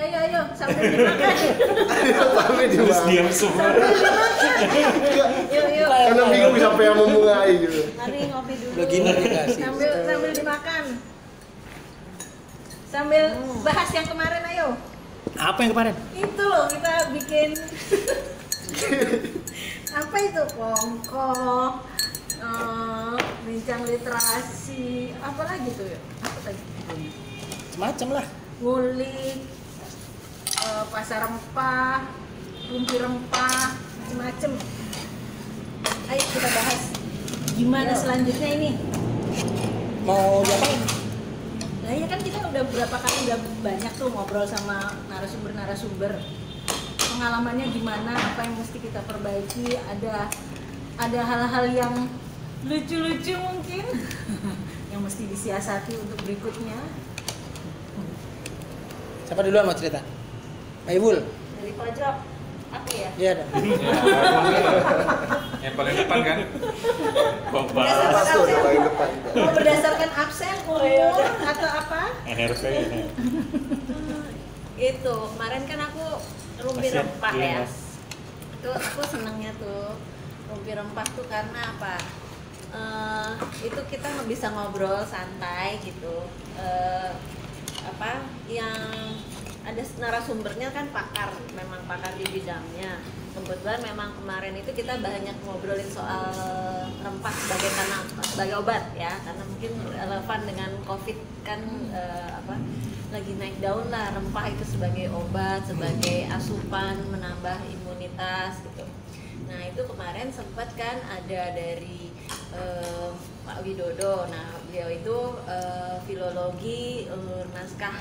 Ayo, sambil dimakan. Terus diam semua. Yuk. Karena bingung siapa yang memulai gitu. Mari ngopi dulu. Begini dikasih. Sambil dimakan. Sambil bahas yang kemarin, ayo. Apa yang kemarin? Itu loh kita bikin apa itu kongko, bincang literasi, apa lagi tuh ya? Apa tadi? Semacam lah. Ngulik, pasar rempah, rumpi rempah, macem-macem. Ayo kita bahas gimana selanjutnya ini. Mau diapain? Nah ya kan kita udah beberapa kali udah banyak tuh ngobrol sama narasumber. Pengalamannya gimana, apa yang mesti kita perbaiki, ada hal-hal yang lucu-lucu mungkin yang mesti disiasati untuk berikutnya. Siapa duluan mau cerita? Aibul. Dari pojok, aku ya? Iya ada. Yang paling depan kan? Berdasarkan Pas tuh absen, paling depan. mau berdasarkan absen, umur, atau apa? RP. Itu, kemarin kan aku rumpi Pasien, rempah iya, ya. Mas. Itu aku senangnya tuh rumpi rempah tuh karena apa? Itu kita bisa ngobrol santai gitu. Yang ada narasumbernya kan pakar, memang pakar di bidangnya. Kebetulan memang kemarin itu kita banyak ngobrolin soal rempah sebagai obat ya, karena mungkin relevan dengan COVID kan lagi naik daun lah rempah itu sebagai obat, sebagai asupan menambah imunitas gitu. Nah itu kemarin sempat kan ada dari Pak Widodo. Nah beliau itu filologi naskah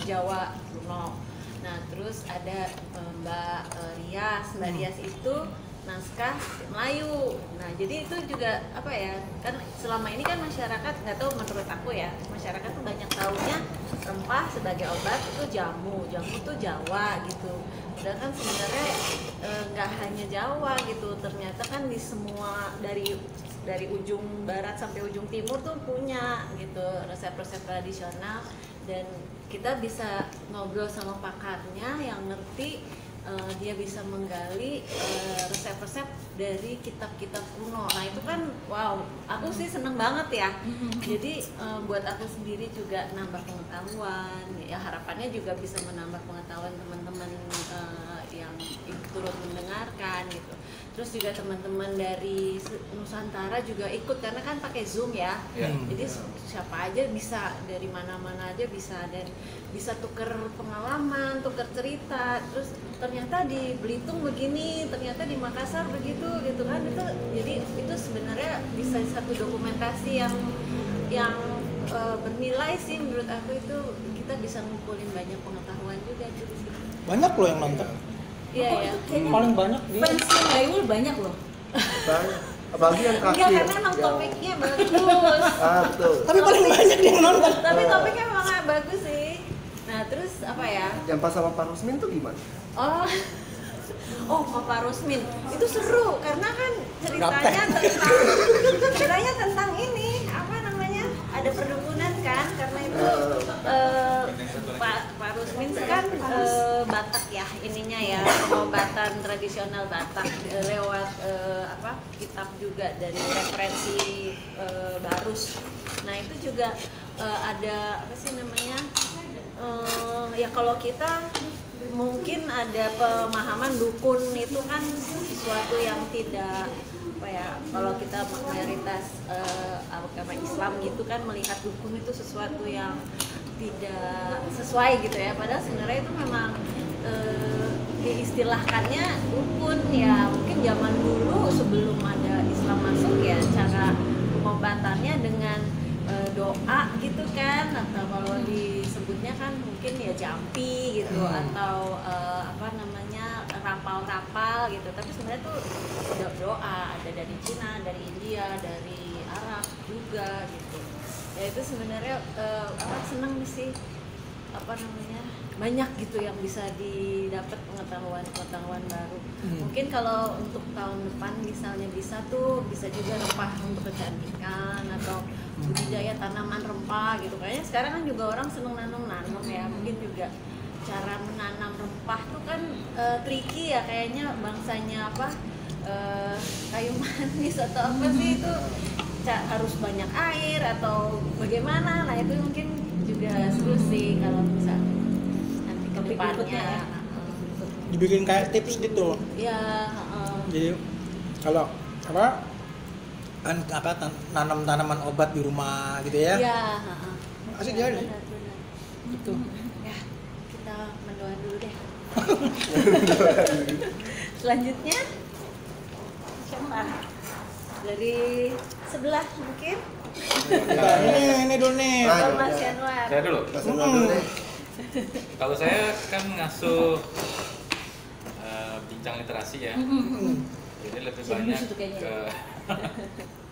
Jawa kuno. Nah terus ada Mbak Rias itu naskah Melayu. Nah jadi itu juga apa ya, kan selama ini kan masyarakat, nggak tahu menurut aku ya, masyarakat tuh banyak taunya rempah sebagai obat itu jamu tuh Jawa gitu. Padahal kan sebenarnya nggak hanya Jawa gitu, ternyata kan di semua dari ujung barat sampai ujung timur tuh punya gitu resep-resep tradisional, dan kita bisa ngobrol sama pakarnya yang ngerti. Dia bisa menggali resep-resep dari kitab-kitab kuno. Nah itu kan wow, aku sih seneng banget ya. Jadi buat aku sendiri juga nambah pengetahuan. Ya harapannya juga bisa menambah pengetahuan teman-teman yang turut mendengarkan gitu. Terus juga teman-teman dari Nusantara juga ikut karena kan pakai Zoom ya. Jadi siapa aja bisa, dari mana-mana aja bisa, dan bisa tuker pengalaman, tuker cerita. Terus ternyata di Belitung begini, ternyata di Makassar begitu gitu kan. Itu jadi itu sebenarnya bisa satu dokumentasi yang bernilai sih menurut aku. Itu kita bisa ngumpulin banyak pengetahuan juga gitu. Banyak loh yang nonton. Iya. Paling banyak dia. Fansnya Baimul banyak loh. Banyak. Apalagi yang Enggak, terakhir. karena emang Yang- topiknya bagus. Betul. Tapi paling banyak dia yang nonton. Tapi topiknya memang bagus sih. Nah terus apa ya? Yang pas sama Pak Rusmin tuh gimana? Pak Rusmin itu seru karena kan Gaptek. ceritanya tentang ini apa namanya, ada perdukunan kan, karena itu Pak Rusmin kan Batak ya ininya ya, pengobatan tradisional Batak lewat kitab juga dari referensi Barus. Nah itu juga ada apa sih namanya, ya kalau kita mungkin ada pemahaman dukun itu kan sesuatu yang tidak apa ya, kalau kita mayoritas agama Islam gitu kan melihat dukun itu sesuatu yang tidak sesuai gitu ya, padahal sebenarnya itu memang diistilahkannya dukun ya. Mungkin zaman dulu sebelum ada Islam masuk ya, cara pengobatannya dengan doa gitu kan, atau kalau disebutnya kan mungkin ya jampi gitu, atau rapal-rapal gitu. Tapi sebenarnya tuh doa ada dari Cina, dari India, dari Arab juga gitu. Ya itu sebenarnya seneng sih banyak gitu yang bisa didapat pengetahuan baru. Mungkin kalau untuk tahun depan misalnya bisa juga rempah untuk kecantikan, atau budidaya tanaman rempah gitu. Kayaknya sekarang kan juga orang seneng nanam ya, mungkin juga cara menanam rempah tuh kan tricky ya kayaknya, bangsanya apa kayu manis atau apa sih itu harus banyak air atau bagaimana. Nah itu mungkin juga seru sih kalau misalnya nanti ke depannya Dibikin kayak tips gitu. ya. Jadi kalau apa kan nanam tanaman obat di rumah gitu ya. Iya, Asik jadi. Benar. Gitu. Ya, kita mendoa dulu deh. Selanjutnya siapa? Dari sebelah mungkin. Nah, ini dulu nih. Oh, Mas Yanwar. Saya dulu. Mas Anwar dulu deh. Kalau saya kan ngasuh bincang literasi ya. Jadi lebih Serius banyak itu kayaknya.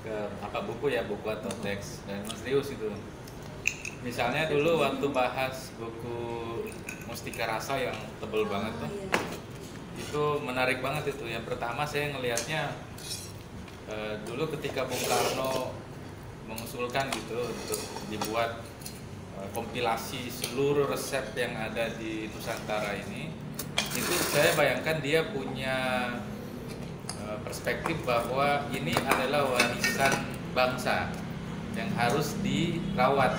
ke apa buku atau teks, dan serius itu. Misalnya dulu waktu bahas buku Mustika Rasa yang tebel banget tuh, Iya. itu menarik banget itu. Yang pertama saya ngelihatnya dulu ketika Bung Karno mengusulkan gitu untuk dibuat kompilasi seluruh resep yang ada di Nusantara ini, itu saya bayangkan dia punya perspektif bahwa ini adalah warisan bangsa yang harus dirawat.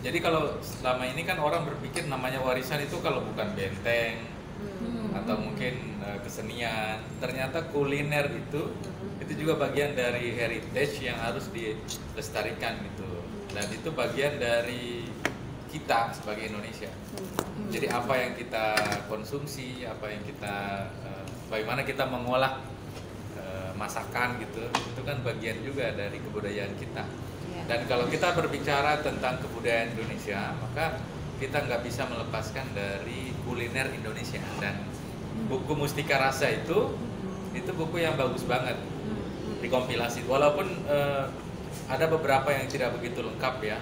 Jadi kalau selama ini kan orang berpikir namanya warisan itu kalau bukan benteng atau mungkin kesenian, ternyata kuliner itu juga bagian dari heritage yang harus dilestarikan gitu. Dan itu bagian dari kita sebagai Indonesia. Jadi apa yang kita konsumsi, apa yang kita bagaimana kita mengolah masakan gitu, itu kan bagian juga dari kebudayaan kita. Dan kalau kita berbicara tentang kebudayaan Indonesia, maka kita nggak bisa melepaskan dari kuliner Indonesia. Dan buku Mustika Rasa itu buku yang bagus banget dikompilasi. Walaupun ada beberapa yang tidak begitu lengkap ya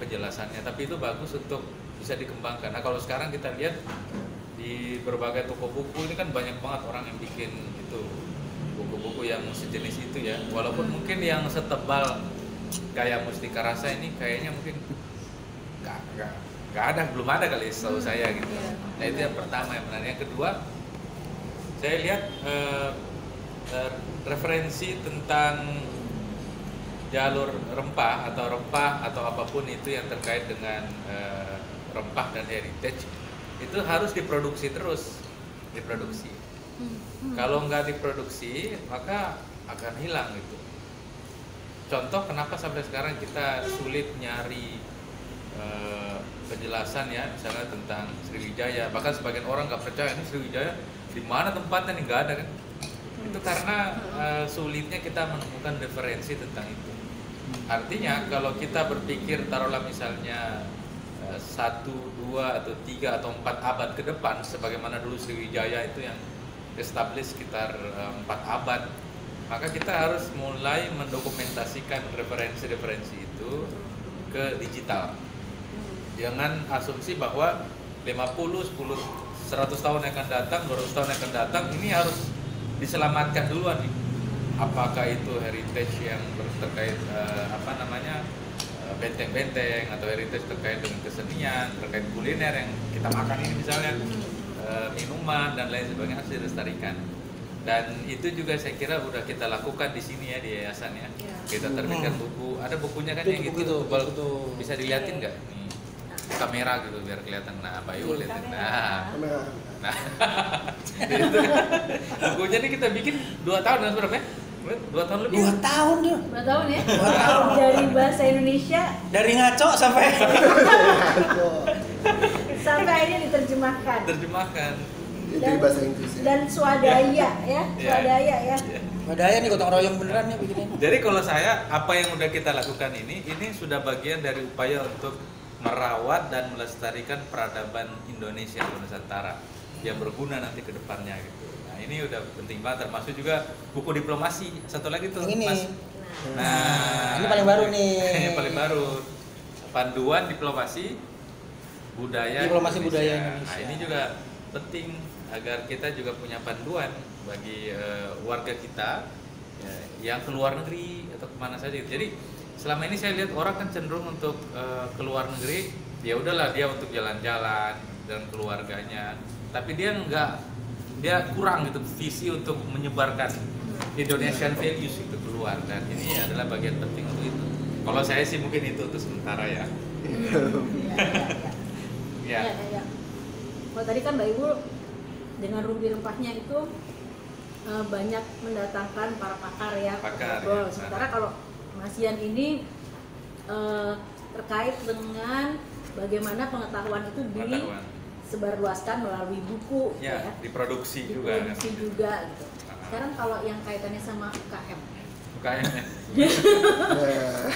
penjelasannya, tapi itu bagus untuk bisa dikembangkan. Nah kalau sekarang kita lihat di berbagai toko buku ini kan banyak banget orang yang bikin itu buku-buku yang sejenis itu ya, walaupun mungkin yang setebal kayak Mustika Rasa ini kayaknya mungkin nggak ada, belum ada kali setahu saya gitu. Nah itu yang pertama yang menarik. Yang kedua, saya lihat referensi tentang jalur rempah atau apapun itu yang terkait dengan rempah dan heritage itu harus diproduksi terus, Kalau nggak diproduksi maka akan hilang gitu. Contoh kenapa sampai sekarang kita sulit nyari penjelasan ya, misalnya tentang Sriwijaya, bahkan sebagian orang nggak percaya ini Sriwijaya di mana tempatnya, nih nggak ada kan? Itu karena sulitnya kita menemukan referensi tentang itu. Artinya kalau kita berpikir taruhlah misalnya 1, 2, atau 3, atau 4 abad ke depan, sebagaimana dulu Sriwijaya itu yang established sekitar 4 abad, maka kita harus mulai mendokumentasikan referensi-referensi itu ke digital. Jangan asumsi bahwa 50, 10, 100 tahun yang akan datang, 200 tahun yang akan datang, ini harus diselamatkan duluan nih. Apakah itu heritage yang terkait benteng-benteng, atau heritage terkait dengan kesenian, terkait kuliner yang kita makan ini misalnya, minuman dan lain sebagainya harus dilestarikan. Dan itu juga saya kira udah kita lakukan di sini ya, di yayasan ya. Kita terbitkan buku, ada bukunya kan yang gitu, bisa dilihatin nggak? Nih, kamera gitu biar kelihatan. Nah, Pak Yul lihatin. Nah, itu bukunya nih kita bikin 2 tahun kan berapa ya? 2 tahun lebih. 2 tahun ya. 2 tahun ya? 2 tahun. Dari bahasa Indonesia Dari ngaco sampai sampai akhirnya diterjemahkan. Itu di bahasa Inggris ya. Dan swadaya ya, swadaya ya. Badaya nih gotong royong beneran nih begini. Jadi kalau saya, apa yang udah kita lakukan ini sudah bagian dari upaya untuk merawat dan melestarikan peradaban Indonesia dan Nusantara yang berguna nanti ke depannya gitu. Nah ini udah penting banget, termasuk juga buku diplomasi. Satu lagi tuh Yang ini. Mas. Nah, Ini paling baru nih. Yang paling baru. Panduan diplomasi budaya Diplomasi Indonesia. budaya Indonesia. Nah ini juga penting agar kita juga punya panduan bagi warga kita ya, yang ke luar negeri atau kemana saja. Jadi selama ini saya lihat orang kan cenderung untuk ke luar negeri, ya udahlah dia untuk jalan-jalan dan keluarganya, tapi dia kurang gitu visi untuk menyebarkan Indonesian values itu keluar, dan ini adalah bagian penting untuk itu. Kalau saya sih mungkin itu untuk sementara ya. Ya. Kalau tadi kan Mbak Ibu dengan Rumpi Rempahnya itu banyak mendatangkan para pakar ya. Pakar, ya. ya. Sementara kalau Mas Yan ini terkait dengan bagaimana pengetahuan itu disebarluaskan melalui buku, ya, diproduksi juga. Diproduksi juga gitu. Sekarang kalau yang kaitannya sama UKM. UKM.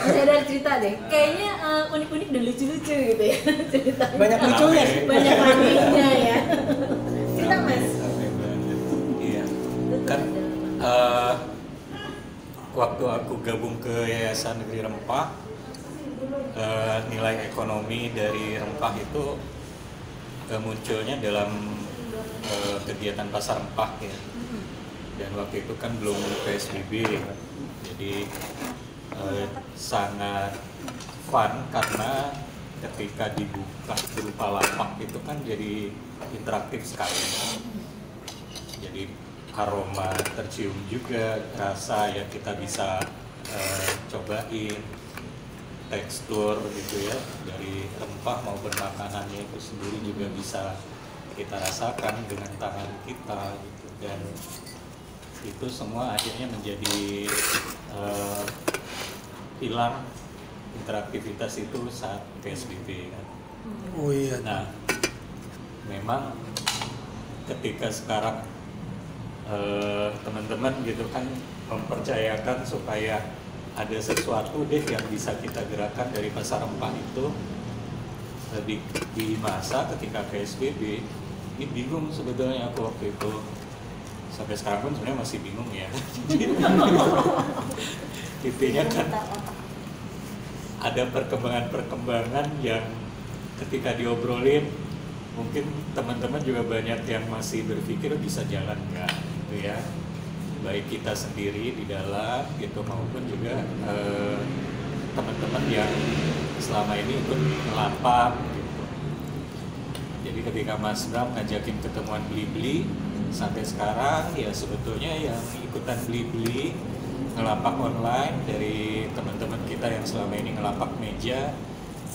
Masih ada cerita deh. Kayaknya unik-unik dan lucu-lucu gitu ya ceritanya. Banyak lucunya sih. Banyak paniknya ya. Cerita Mas. Iya. Kan waktu aku gabung ke Yayasan Negeri Rempah, nilai ekonomi dari rempah itu munculnya dalam kegiatan pasar rempah ya. Dan waktu itu kan belum PSBB, jadi sangat fun karena ketika dibuka berupa lapak itu kan jadi interaktif sekali. Jadi aroma tercium juga, rasa yang kita bisa cobain, tekstur gitu ya, dari rempah maupun makanannya itu sendiri juga bisa kita rasakan dengan tangan kita gitu. Dan itu semua akhirnya menjadi hilang interaktivitas itu saat PSBB kan. Oh iya. Nah, memang ketika sekarang teman-teman gitu kan mempercayakan supaya ada sesuatu deh yang bisa kita gerakan dari pasar rempah itu di masa ketika PSBB. Ini bingung sebetulnya aku waktu itu, sampai sekarang pun sebenarnya masih bingung ya. Intinya kan ada perkembangan-perkembangan yang ketika diobrolin mungkin teman-teman juga banyak yang masih berpikir bisa jalan nggak gitu ya, baik kita sendiri di dalam gitu maupun juga teman-teman yang selama ini ikut ngelapak gitu. Jadi ketika Mas Bram ngajakin ketemuan beli-beli sampai sekarang ya sebetulnya yang ikutan beli-beli ngelapak online dari teman-teman kita yang selama ini ngelapak meja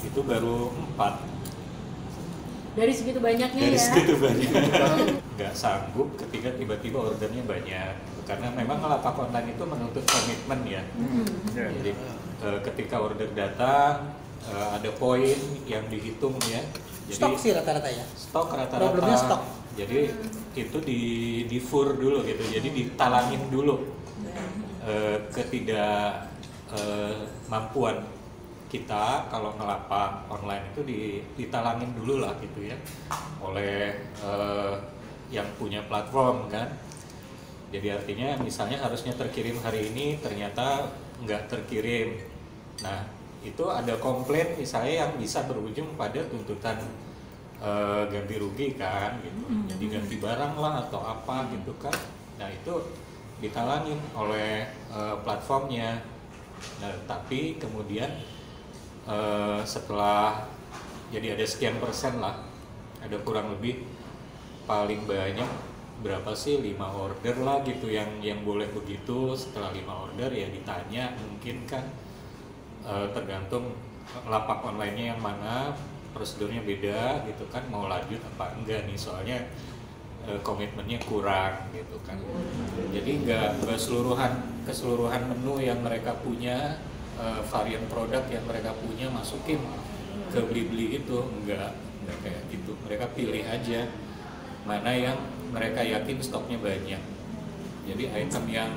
itu baru 4. Dari segitu banyaknya Dari ya. segitu banyak. Nggak sanggup ketika tiba-tiba ordernya banyak. Karena memang ngelapak online itu menuntut komitmen ya. Jadi ketika order datang ada poin yang dihitung ya. Jadi, Stok sih rata-rata ya. Stok rata-rata. Problemnya stok. Jadi itu di fur dulu gitu. Jadi ditalangin dulu ketidakmampuan kita kalau ngelapak online itu ditalangin dulu lah gitu ya oleh yang punya platform kan. Jadi artinya misalnya harusnya terkirim hari ini ternyata nggak terkirim. Nah itu ada komplain misalnya yang bisa berujung pada tuntutan ganti rugi kan gitu. Jadi ganti barang lah atau apa gitu kan. Nah itu ditalangin oleh platformnya. Nah tapi kemudian setelah jadi ada sekian persen lah, ada kurang lebih paling banyak berapa sih 5 order lah gitu yang boleh begitu. Setelah 5 order ya ditanya mungkin kan tergantung lapak online-nya yang mana, prosedurnya beda gitu kan, mau lanjut apa enggak nih soalnya komitmennya kurang gitu kan. Jadi nggak keseluruhan menu yang mereka punya, varian produk yang mereka punya masukin ke beli-beli itu, enggak kayak gitu. Mereka pilih aja mana yang mereka yakin stoknya banyak. Jadi item yang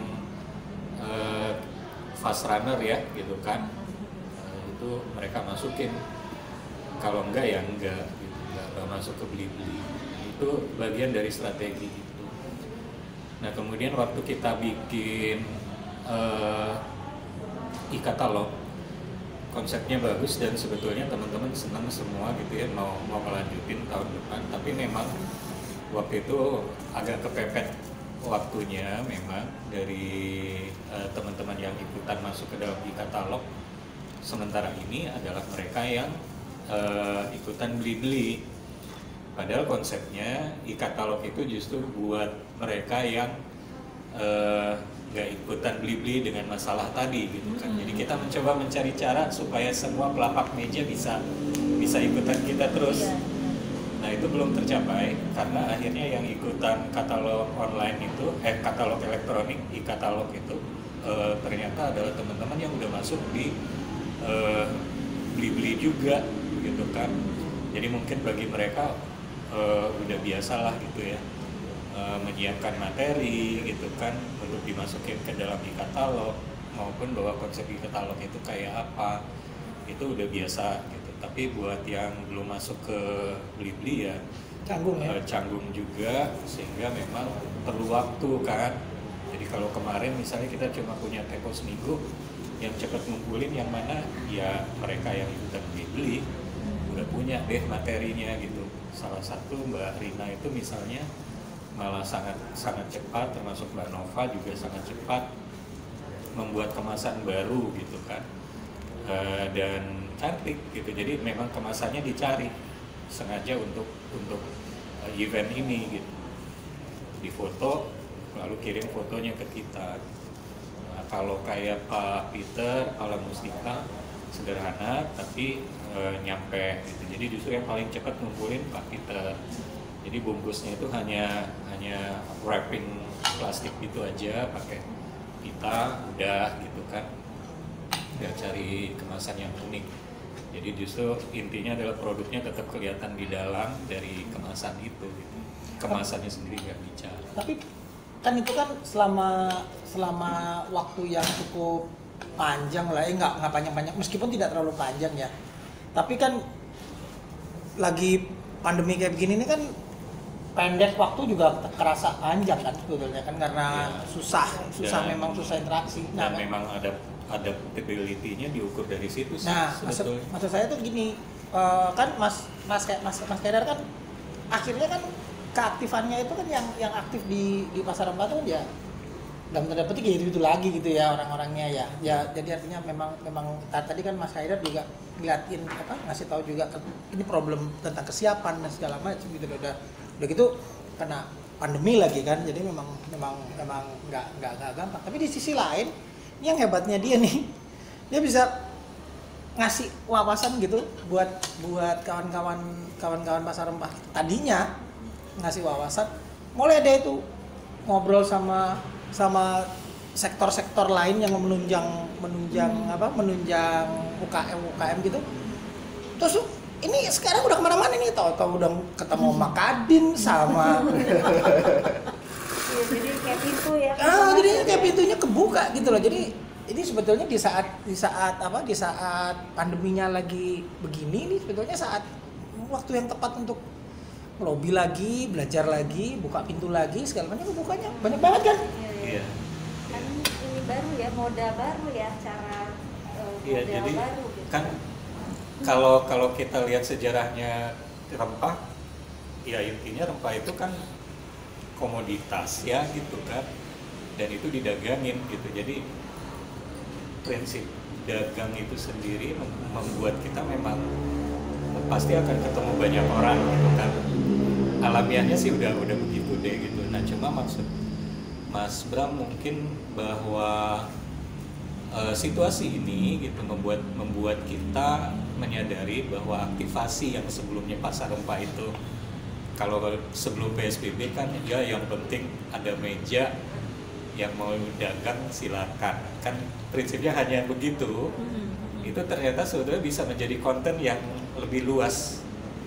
fast runner ya gitu kan, itu mereka masukin. Kalau enggak ya enggak gitu, enggak masuk ke beli-beli. Itu bagian dari strategi itu. Nah kemudian waktu kita bikin e-katalog, konsepnya bagus dan sebetulnya teman-teman senang semua gitu ya, mau melanjutin tahun depan. Tapi memang waktu itu agak kepepet waktunya memang dari teman-teman yang ikutan masuk ke dalam e-katalog sementara ini adalah mereka yang ikutan beli-beli. Padahal konsepnya e-katalog itu justru buat mereka yang nggak ikutan beli-beli dengan masalah tadi gitu kan. Jadi kita mencoba mencari cara supaya semua pelapak meja bisa ikutan kita terus. Nah itu belum tercapai karena akhirnya yang ikutan katalog online itu, katalog elektronik, e-katalog itu ternyata adalah teman-teman yang udah masuk di beli-beli juga gitu kan. Jadi mungkin bagi mereka udah biasa lah gitu ya, menyiapkan materi gitu kan untuk dimasukin ke dalam e-katalog maupun bahwa konsep e-katalog itu kayak apa itu udah biasa gitu. Tapi buat yang belum masuk ke beli-beli ya canggung juga, sehingga memang perlu waktu kan. Jadi kalau kemarin misalnya kita cuma punya tempo seminggu, yang cepat ngumpulin yang mana ya mereka yang ikutan beli-beli udah punya deh materinya gitu. Salah satu Mbak Rina itu misalnya malah sangat cepat, termasuk Mbak Nova juga sangat cepat membuat kemasan baru gitu kan, dan cantik gitu. Jadi memang kemasannya dicari sengaja untuk event ini gitu, difoto lalu kirim fotonya ke kita. Nah, kalau kayak Pak Peter, Pak Mustika sederhana tapi nyampe gitu. Jadi justru yang paling cepat ngumpulin Pak Peter. Jadi bungkusnya itu hanya wrapping plastik gitu aja, pakai pita udah gitu kan. Nggak cari kemasan yang unik. Jadi justru intinya adalah produknya tetap kelihatan di dalam dari kemasan itu gitu. Kemasannya sendiri nggak bicara. Tapi kan itu kan selama waktu yang cukup panjang lah, nggak panjang-panjang, meskipun tidak terlalu panjang ya. Tapi kan lagi pandemi kayak begini ini kan pendek waktu juga kerasa panjang kan sebetulnya kan, karena susah memang susah interaksi. Nah, memang ada adaptability-nya diukur dari situ sih. Nah, sebetulnya. maksud saya tuh gini, kan Mas Kedar kan akhirnya kan keaktifannya itu kan yang aktif di pasar rempah itu kan ya dalam tanda petik ya itu lagi gitu ya orang-orangnya ya. Jadi artinya memang tadi kan Mas Haidar juga ngeliatin ngasih tahu juga ini problem tentang kesiapan dan segala macam gitu. Udah gitu karena pandemi lagi kan, jadi memang nggak gampang. Tapi di sisi lain yang hebatnya dia nih, dia bisa ngasih wawasan gitu buat kawan-kawan pasar rempah. Tadinya ngasih wawasan, mulai ada itu ngobrol sama sektor-sektor lain yang menunjang UKM gitu. Terus ini sekarang udah kemana-mana nih, tahu udah ketemu sama Kadin sama jadi kayak pintu ya. jadi kayak pintunya kebuka gitu loh. Jadi ini sebetulnya di saat pandeminya lagi begini, ini sebetulnya saat waktu yang tepat untuk lobby lagi, belajar lagi, buka pintu lagi, segala macam kebukanya banyak banget kan. Iya. Kan ini baru ya, moda baru ya, cara Iya, model jadi baru gitu. kan kalau kita lihat sejarahnya rempah, ya intinya rempah itu kan komoditas ya gitu kan, dan itu didagangin gitu. Jadi prinsip dagang itu sendiri membuat kita memang pasti akan ketemu banyak orang gitu kan. Alamiahnya sih udah begitu deh gitu. Nah cuma maksud Mas Bram mungkin bahwa situasi ini gitu membuat kita menyadari bahwa aktivasi yang sebelumnya pasar rempah itu, kalau sebelum PSBB kan ya yang penting ada meja, yang mau dagang silakan, kan prinsipnya hanya begitu. Itu ternyata sudah bisa menjadi konten yang lebih luas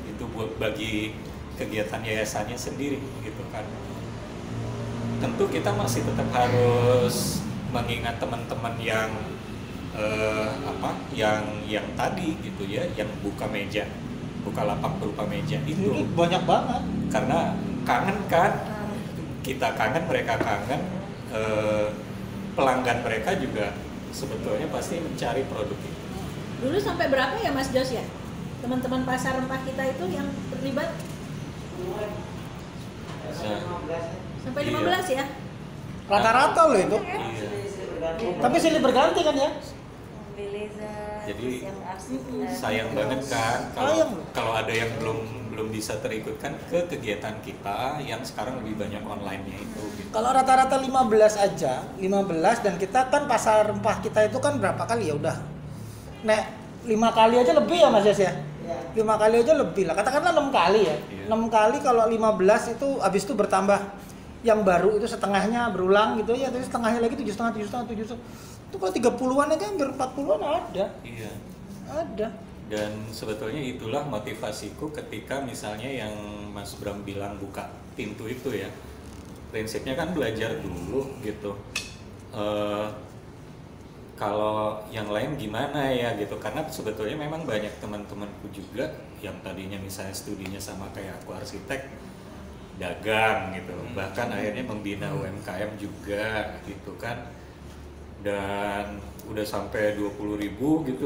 itu buat bagi kegiatan yayasannya sendiri gitu kan. Tentu kita masih tetap harus mengingat teman-teman yang yang tadi gitu ya, yang buka lapak berupa meja itu banyak banget. Karena kangen kan, kita kangen, mereka kangen, pelanggan mereka juga sebetulnya pasti mencari produk itu. Dulu sampai berapa ya Mas Jos ya? Teman-teman pasar rempah kita itu yang terlibat? Sampai 15 ya? Rata-rata loh itu. Iya. Tapi silih berganti kan ya? Mobilizer, Jadi, yang sayang banget kan Sayang. kalau ada yang belum bisa terikutkan ke kegiatan kita yang sekarang lebih banyak online-nya itu gitu. Kalau rata-rata 15 aja, 15 dan kita kan pasar rempah kita itu kan berapa kali ya udah. Nek 5 kali aja lebih ya Mas Yas ya? 5 kali aja lebih lah. Katakanlah 6 kali ya. Iya. 6 kali kalau 15 itu habis itu bertambah yang baru itu setengahnya berulang gitu ya, terus setengahnya lagi 7,5. Itu kalau 30-an aja hampir 40-an ada. Iya. Ada. Dan sebetulnya itulah motivasiku ketika misalnya yang Mas Bram bilang buka pintu itu ya. Prinsipnya kan belajar dulu gitu. Kalau yang lain gimana ya gitu, karena sebetulnya memang banyak teman-temanku juga yang tadinya misalnya studinya sama kayak aku arsitek, dagang gitu, bahkan akhirnya membina UMKM juga gitu kan, dan udah sampai 20.000 gitu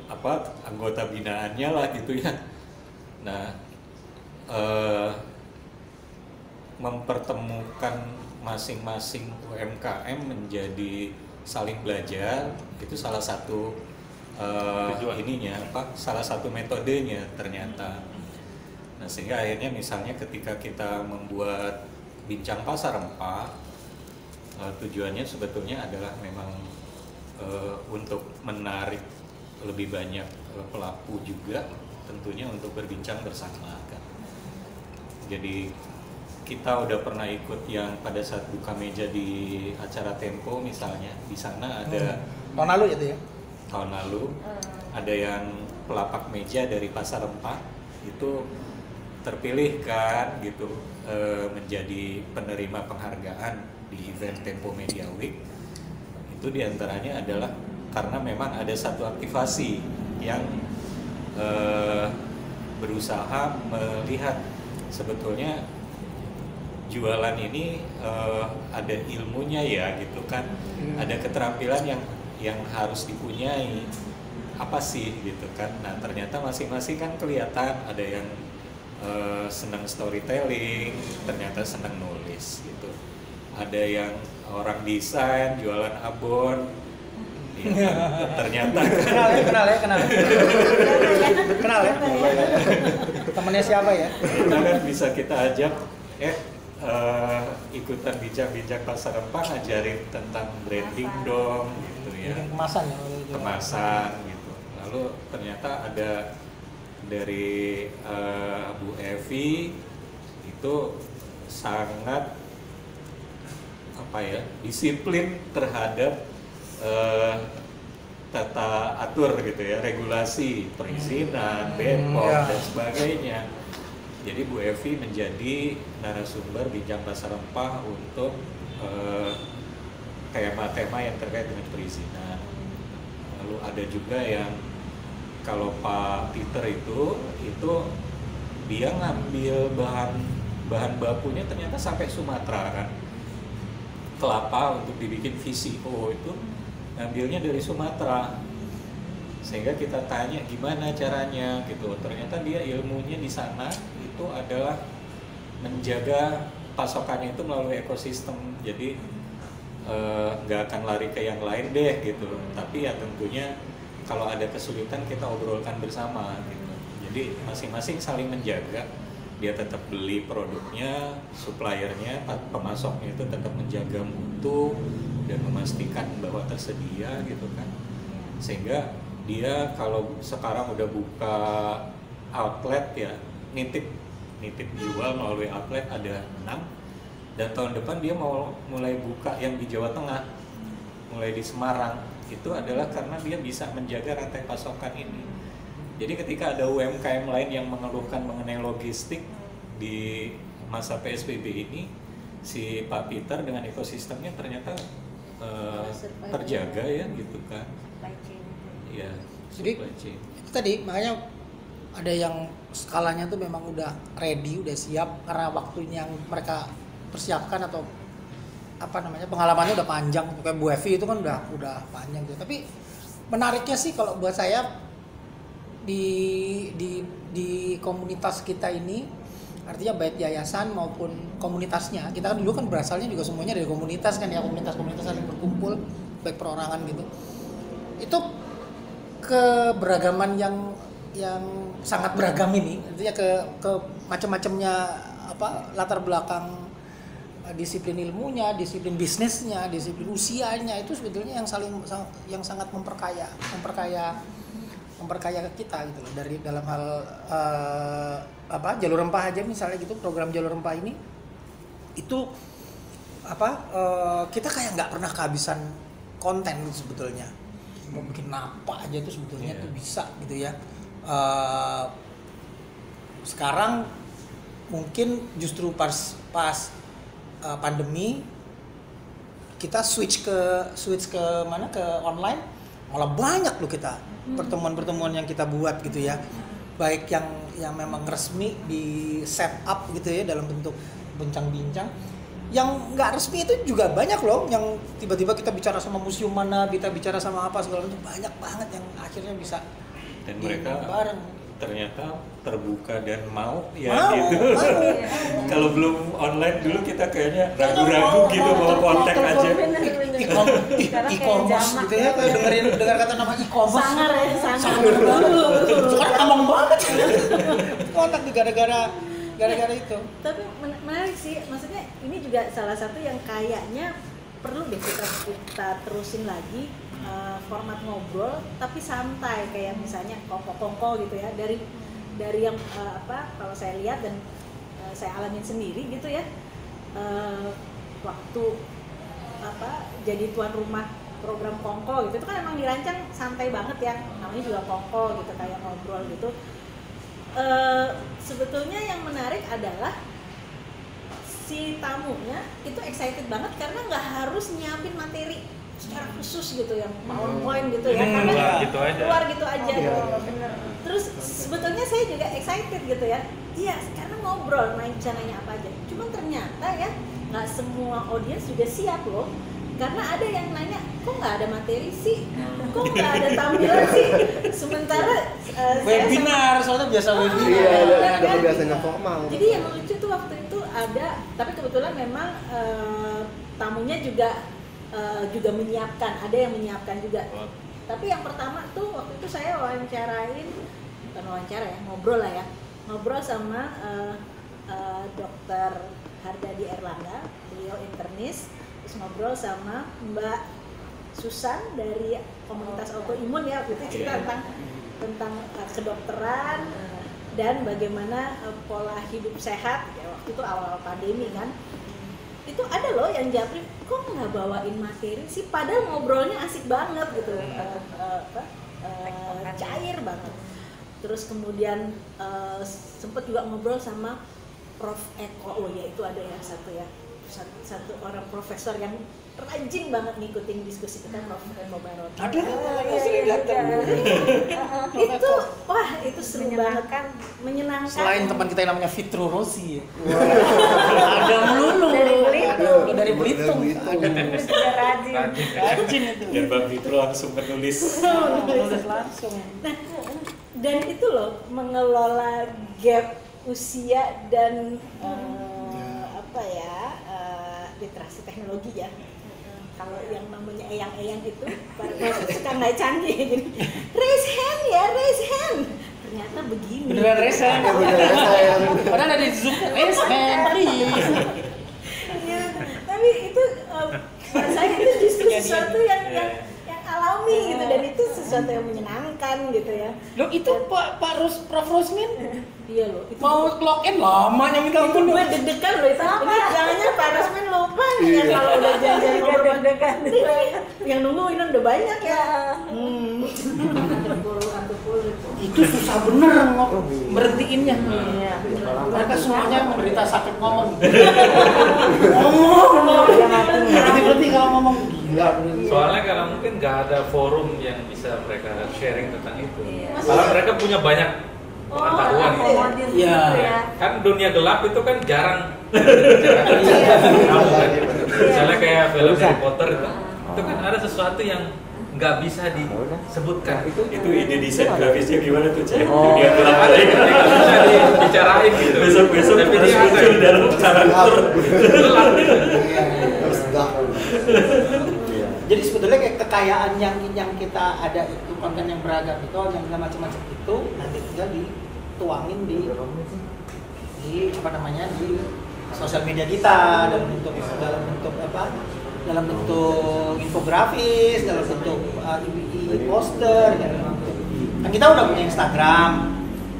apa anggota binaannya lah gitu ya. Nah, mempertemukan masing-masing UMKM menjadi saling belajar itu salah satu salah satu metodenya ternyata. Nah, sehingga akhirnya misalnya ketika kita membuat bincang pasar rempah, tujuannya sebetulnya adalah memang untuk menarik lebih banyak pelaku juga tentunya untuk berbincang bersama kan. Jadi kita udah pernah ikut yang pada saat buka meja di acara Tempo misalnya, di sana ada Tahun lalu itu ya? tahun lalu ada yang pelapak meja dari pasar rempah itu terpilih kan gitu menjadi penerima penghargaan di event Tempo Media Week. Itu diantaranya adalah karena memang ada satu aktivasi yang berusaha melihat sebetulnya jualan ini ada ilmunya ya gitu kan, ada keterampilan yang harus dipunyai apa sih gitu kan. Nah ternyata masing-masing kan kelihatan ada yang senang storytelling, ternyata senang nulis gitu, ada yang orang desain jualan abon ya, ternyata kenal ya temennya siapa ya? kita kan bisa kita ajak ikutan bincang-bincang pasar rempah, ngajarin tentang branding dong gitu ya, Kemasan ya? kemasan gitu. Lalu ternyata ada dari Bu Evi itu sangat disiplin terhadap tata atur gitu ya, regulasi perizinan, BPOM dan sebagainya. Jadi Bu Evi menjadi narasumber bincang pasar rempah untuk tema-tema yang terkait dengan perizinan. Lalu ada juga yang kalau Pak Peter itu dia ngambil bahan bakunya ternyata sampai Sumatera kan. Kelapa untuk dibikin VCO itu ngambilnya dari Sumatera. Sehingga kita tanya gimana caranya gitu. Ternyata dia ilmunya di sana itu adalah menjaga pasokannya itu melalui ekosistem. Jadi nggak akan lari ke yang lain deh gitu. Tapi ya tentunya kalau ada kesulitan kita obrolkan bersama gitu. Jadi masing-masing saling menjaga. Dia tetap beli produknya, suppliernya, pemasoknya itu tetap menjaga mutu dan memastikan bahwa tersedia gitu kan. Sehingga dia kalau sekarang udah buka outlet ya, nitip jual melalui outlet ada 6, dan tahun depan dia mau mulai buka yang di Jawa Tengah, mulai di Semarang. Itu adalah karena dia bisa menjaga rantai pasokan ini. Jadi ketika ada UMKM lain yang mengeluhkan mengenai logistik di masa PSBB ini, si Pak Peter dengan ekosistemnya ternyata terjaga ya gitu kan. Ya, Jadi itu tadi makanya ada yang skalanya tuh memang udah ready, udah siap karena waktunya yang mereka persiapkan atau pengalamannya udah panjang. Kayak Bu Evi itu kan udah panjang gitu. Tapi menariknya sih kalau buat saya di komunitas kita ini Artinya baik yayasan maupun komunitasnya. Kita kan dulu kan berasalnya juga semuanya dari komunitas kan ya, komunitas-komunitas saling berkumpul, baik perorangan gitu. Itu keberagaman yang sangat beragam ini, artinya ke macam-macamnya latar belakang disiplin ilmunya, disiplin bisnisnya, disiplin usianya itu sebetulnya yang sangat memperkaya ke kita gitu loh. Dari dalam hal jalur rempah aja misalnya gitu, program jalur rempah ini itu kita kayak nggak pernah kehabisan konten sebetulnya. Mau bikin apa aja tuh sebetulnya tuh bisa gitu ya. Sekarang mungkin justru pas pandemi kita switch ke mana, ke online, malah banyak loh kita pertemuan-pertemuan yang kita buat gitu ya, baik yang memang resmi di set up gitu ya dalam bentuk bincang-bincang, yang nggak resmi itu juga banyak loh, yang tiba-tiba kita bicara sama museum mana, kita bicara sama apa segala macam, banyak banget yang akhirnya bisa dan mereka bareng. Ternyata terbuka dan mau gitu. Kalau belum online dulu kita kayaknya ragu-ragu gitu mau kontak aja. E-commerce gitu ya, dengar kata nama e-commerce. Sangar ya, sangar. Sekarang ngomong banget. Kontak tuh gara-gara itu. Tapi menarik sih, maksudnya ini juga salah satu yang kayaknya perlu deh kita terusin lagi. Format ngobrol tapi santai, kayak misalnya kongko gitu ya, dari yang kalau saya lihat dan saya alamin sendiri gitu ya, waktu jadi tuan rumah program kongko gitu, itu kan emang dirancang santai banget ya, namanya juga kongko gitu, kayak ngobrol gitu. Sebetulnya yang menarik adalah si tamunya itu excited banget karena nggak harus nyiapin materi secara khusus gitu yang PowerPoint gitu ya, karena keluar gitu aja. Terus sebetulnya saya juga excited gitu ya, iya karena ngobrol, bisa nanya apa aja. Cuman ternyata ya nggak semua audiens juga siap loh, karena ada yang nanya kok nggak ada materi sih, kok nggak ada tampilan sih, sementara webinar soalnya biasa webinar. Iya, ada biasanya formal. Jadi yang lucu tuh waktu itu ada, tapi kebetulan memang tamunya juga menyiapkan, ada yang menyiapkan juga. Tapi yang pertama tuh waktu itu saya ngobrol sama Dr. Hardadi Erlangga, beliau internis, terus ngobrol sama Mbak Susan dari komunitas autoimun ya, waktu itu cerita tentang kedokteran dan bagaimana pola hidup sehat ya, waktu itu awal pandemi kan. Itu ada loh yang japri, kok nggak bawain materi sih, padahal ngobrolnya asik banget gitu, cair banget. Terus kemudian sempet juga ngobrol sama Prof. Eko, ya itu ada ya satu orang profesor yang rajin banget ngikutin diskusi kita, Prof. Eko Barot. Ada, sering datang. Itu, wah itu seru banget, menyenangkan. Selain teman kita yang namanya Fitru Rosi, ada melulu dari Belitung. Rajin itu. Dan Bang Fitru langsung menulis langsung. Nah, dan itu loh mengelola gap usia dan literasi teknologi ya. Kalau yang namanya eyang-eyang itu suka nggak canggih, jadi raise hand, ternyata begini. Beneran raise hand. Padahal ada di Zoom, raise hand, please. Ya, tapi itu saya itu justru sesuatu yang alami gitu, dan itu sesuatu yang menyenangkan gitu ya. Loh itu Prof. Rosmin? Iya loh. Itu mau login lamanya minta ampun. Gue deg-degan loh itu. Ini jangan-jangan Pak Rosmin lupa nih ya kalau udah janjian ngobrol deg-degan. Yang nungguin udah banyak ya. Itu susah bener berhentiinnya. Iya. Mereka semuanya menderita sakit ngomong. Berhenti kalau ngomong gila. Soalnya kalau mungkin nggak ada forum yang bisa mereka sharing tentang itu. Kalau mereka punya banyak pengetahuan gitu. Iya. Kan dunia gelap itu kan jarang. Misalnya kayak film Harry Potter itu. itu kan ada sesuatu yang nggak bisa disebutkan. Itu ide desain grafisnya gimana tuh, Cek? Oh. Dunia gelap Ada aja. yang nggak bisa dibicarain gitu. Besok-besok Tapi harus dia ada. muncul dalam karakter. Harus dah. Jadi sebetulnya kayak kekayaan yang kita ada itu konten yang beragam itu yang macam-macam itu nanti tinggal dituangin di apa namanya di sosial media kita dalam bentuk apa? Dalam bentuk infografis, dalam bentuk poster, kan kita udah punya Instagram,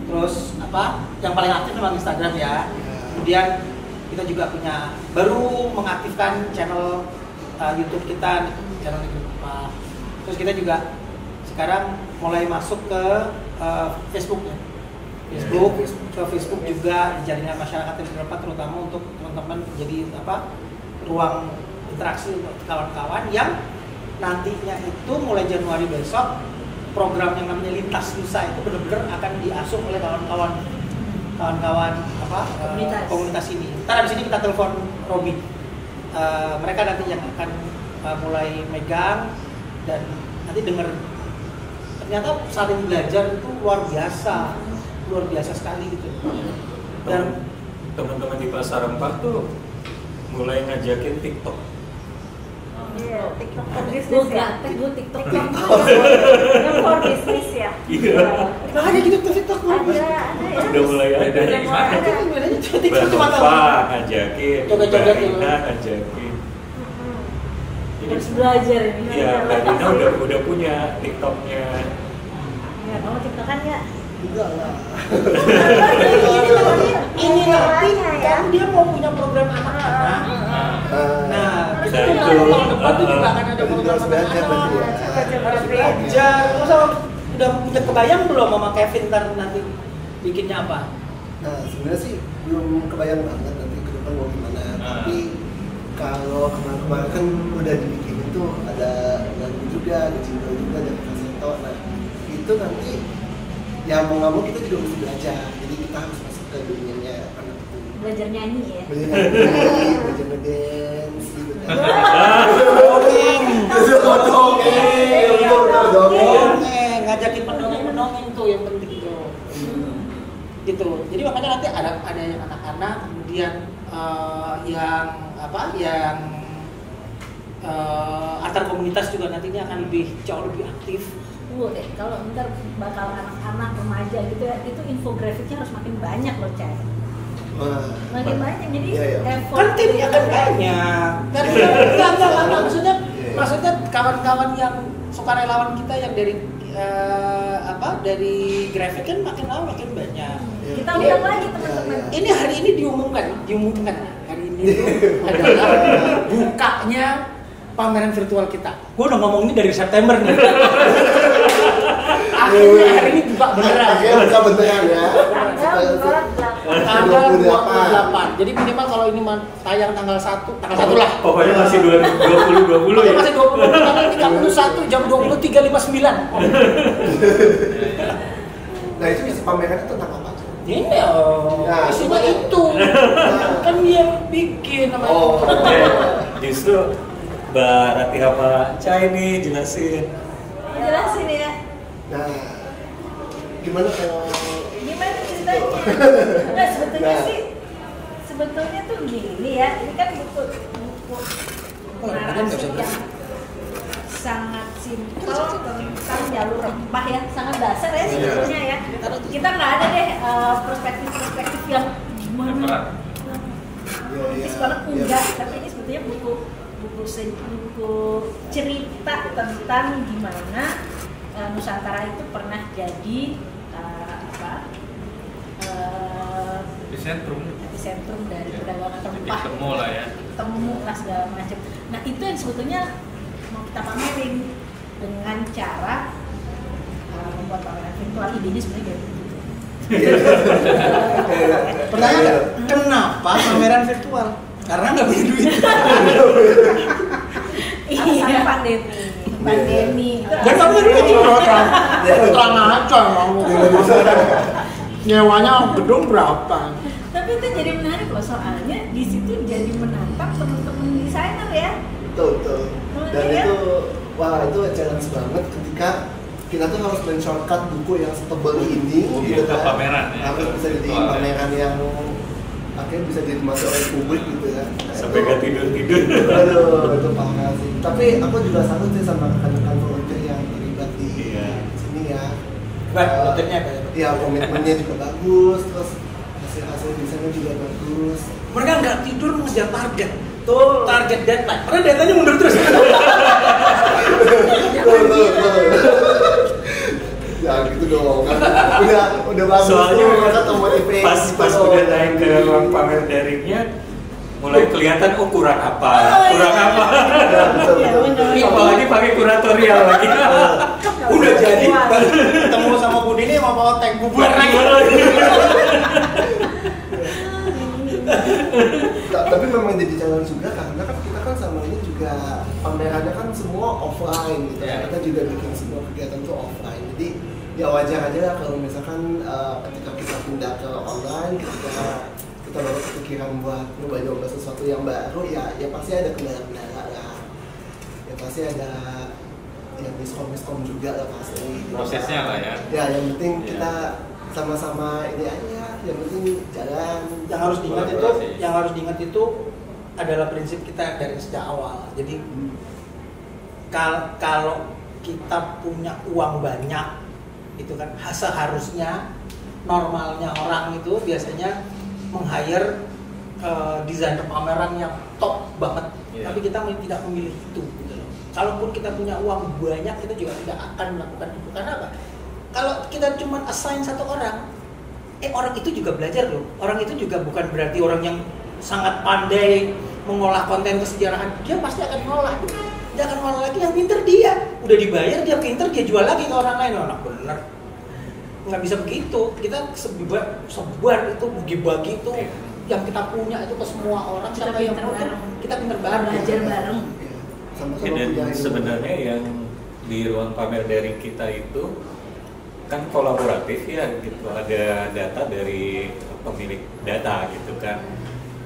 terus apa? Yang paling aktif memang Instagram ya. Kemudian kita juga punya baru mengaktifkan channel YouTube kita, channel YouTube apa. Terus kita juga sekarang mulai masuk ke Facebook ya. Ke Facebook juga di jaringan masyarakat yang terdapat terutama untuk teman-teman jadi apa ruang interaksi untuk kawan-kawan yang nantinya itu mulai Januari besok program yang namanya Lintas Nusa itu benar-benar akan diasuh oleh kawan-kawan apa komunitas ini. Ntar abis ini kita telepon Robi. Mereka nanti yang akan mulai megang dan nanti dengar ternyata saat ini belajar itu luar biasa sekali gitu. Dan teman-teman di Pasar Rempah tuh mulai ngajakin TikTok. Iya, TikTok for Gue business ya. gak, gue TikTok. Yang for business ya. Iya. ada gitu tuh TikTok Ada ya. Udah mulai ada. Bedanya gimana? TikTok cuma tahu. Bapak ngajakin, Joget-joget Mbak gitu. Rina ngajakin. Jadi Harus belajar ini. iya, Mbak Rina udah punya TikToknya. Ya, kamu TikTokan ya? Enggak lah. Ini nanti kan dia mau punya program anak-anak. Nah, Nah, itu itu, tahun depan tuh juga akan ada Jadi program harus belajar berarti ya. Coba-coba Harus belajar. belajar. Masa udah kebayang belum sama Kevin ntar nanti bikinnya apa? Nah, sebenarnya sih belum kebayang banget nanti ke depan mau gimana. Tapi kalau kemarin-kemarin kan udah dibikin itu ada lagu juga, ada jingle juga dari Kaseto. Nah, itu nanti ya mau nggak mau kita juga mesti belajar. Jadi kita harus masuk ke dunianya anak itu. Belajar nyanyi ya. Belajar nyanyi, belajar ngedance, gitu kan. Ngajakin pendongeng tuh yang penting tuh. Gitu. Jadi makanya nanti ada yang anak-anak, kemudian yang antar komunitas juga nantinya akan jauh lebih aktif. Tunggu deh, kalau ntar bakal anak-anak remaja gitu ya, itu infografiknya harus makin banyak loh, Cai. Makin banyak, jadi Iya, iya. effort. Kan timnya kan banyak. Kan enggak. Maksudnya kawan-kawan yang sukarelawan kita yang dari dari grafik kan makin lama makin banyak. Kita undang lagi teman-teman. Ini hari ini diumumkan hari ini itu adalah bukanya pameran virtual kita. Gue udah ngomong ini dari September nih. Akhirnya hari ini buka beneran. Akhirnya buka beneran ya. Tanggal 28. Jadi minimal kalau ini tayang tanggal 1 lah. Pokoknya masih 2020 ya. Masih 20, tanggal 31 jam 23.59. Nah, itu isi pameran itu tentang apa? Ini Nah, isinya itu. Kan dia yang bikin namanya. Oh. Justru Mbak Rati sama Cai nih jelasin. Jelasin ya. Nah, gimana kalau Gimana ceritanya? Nah, sebetulnya tuh gini ya. Ini kan buku narasi yang sangat simpel tentang jalur rempah ya, sangat dasar ya sebetulnya ya. Kita nggak ada deh perspektif yang gimana kritis banget enggak, tapi ini sebetulnya buku cerita tentang gimana Nusantara itu pernah jadi epicentrum dari perdagangan rempah, temu lah ya, temu lah segala macam. Nah itu yang sebetulnya mau kita pamerin dengan cara membuat pameran virtual. Idenya sebenarnya kayak gitu. Pertanyaan, kenapa pameran virtual? Karena nggak punya duit. Iya, pandemi. Dan kamu duit berapa? Terang aja kamu. Nyewanya gedung berapa? Tapi itu jadi menarik loh, soalnya di situ jadi menantang teman-teman desainer ya. betul. Dan itu itu challenge banget ketika kita tuh harus men-shortcut buku yang setebal ini gitu ke kan. pameran ya. Harus bisa jadi pameran yang akhirnya bisa dinikmati oleh publik gitu ya. Sampai gak tidur-tidur. Aduh, itu parah sih. Tapi aku juga salut sih sama rekan-rekan volunteer yang terlibat di sini ya. Volunteernya apa ya? Iya, komitmennya juga bagus, terus hasil desainnya juga bagus. Mereka nggak tidur mengejar target. Tuh target deadline. Karena deadline-nya mundur terus. Ya gitu dong. Udah bagus. Soalnya mereka termotivasi. Pas udah naik ke ruang pamer daringnya mulai kelihatan kurang apa. Ya, betul. Apalagi pakai kuratorial lagi. Udah jadi ketemu sama Budi ini mau bawa tank bubar lagi. Tapi memang jadi challenge juga karena kan kita kan sama ini juga pamerannya kan semua offline gitu. Kita juga bikin semua kegiatan tuh offline. Jadi ya wajar aja lah kalau misalkan ketika kita pindah ke online, ketika kita baru kepikiran buat nyoba sesuatu yang baru, ya pasti ada kendala-kendala lah. Ya pasti ada yang miskom juga lah pasti. Prosesnya lah ya. Ya yang penting kita sama-sama ini aja, yang penting jalan. Yang harus diingat itu adalah prinsip kita dari sejak awal. Jadi kalau kita punya uang banyak, itu kan seharusnya normalnya orang itu biasanya meng-hire desainer pameran yang top banget. Tapi kita tidak memilih itu. Gitu loh. Kalaupun kita punya uang banyak, kita juga tidak akan melakukan itu. Karena apa? Kalau kita cuma assign satu orang, orang itu juga belajar loh. Orang itu juga bukan berarti orang yang sangat pandai mengolah konten kesejarahan. Dia pasti akan ngolah. Dia akan ngolah lagi yang pinter dia. Udah dibayar, dia pinter, dia jual lagi ke orang lain. Anak bener. Nggak bisa begitu. Kita sebar itu, bagi-bagi itu yang kita punya itu ke semua orang. Siapa yang mau kita pinter bareng, belajar bareng. Dan sebenarnya yang di ruang pamer daring kita itu kan kolaboratif ya gitu, ada data dari pemilik data gitu kan,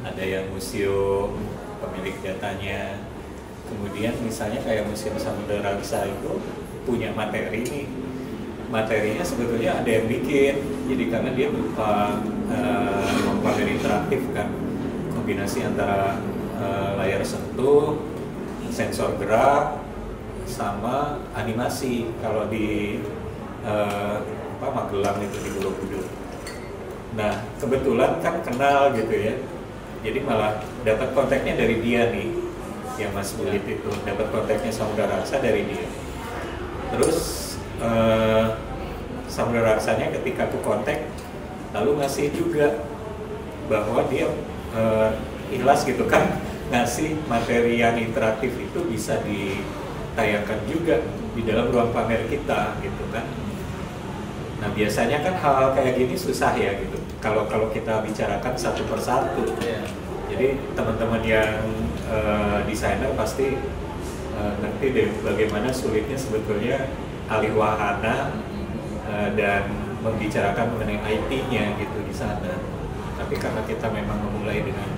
ada yang museum pemilik datanya, kemudian misalnya kayak Museum Samudera Raksa itu punya materi nih, materinya sebetulnya ada yang bikin, jadi karena dia berupa pamer interaktif kan, kombinasi antara layar sentuh, sensor gerak, sama animasi. Kalau di Magelang itu di Borobudur. Nah kebetulan kan kenal gitu ya, jadi malah dapat kontaknya dari dia nih, yang Mas Bulit itu dapat kontaknya Samudera Raksa dari dia. Terus Samudera Raksanya ketika aku kontak lalu ngasih juga bahwa dia ikhlas gitu kan ngasih materi yang interaktif itu bisa ditayangkan juga di dalam ruang pamer kita gitu kan. Nah biasanya kan hal kayak gini susah ya gitu. Kalau kita bicarakan satu persatu. Jadi teman-teman yang desainer pasti ngerti deh bagaimana sulitnya sebetulnya alih wahana dan membicarakan mengenai IT-nya gitu di sana. Tapi karena kita memang memulai dengan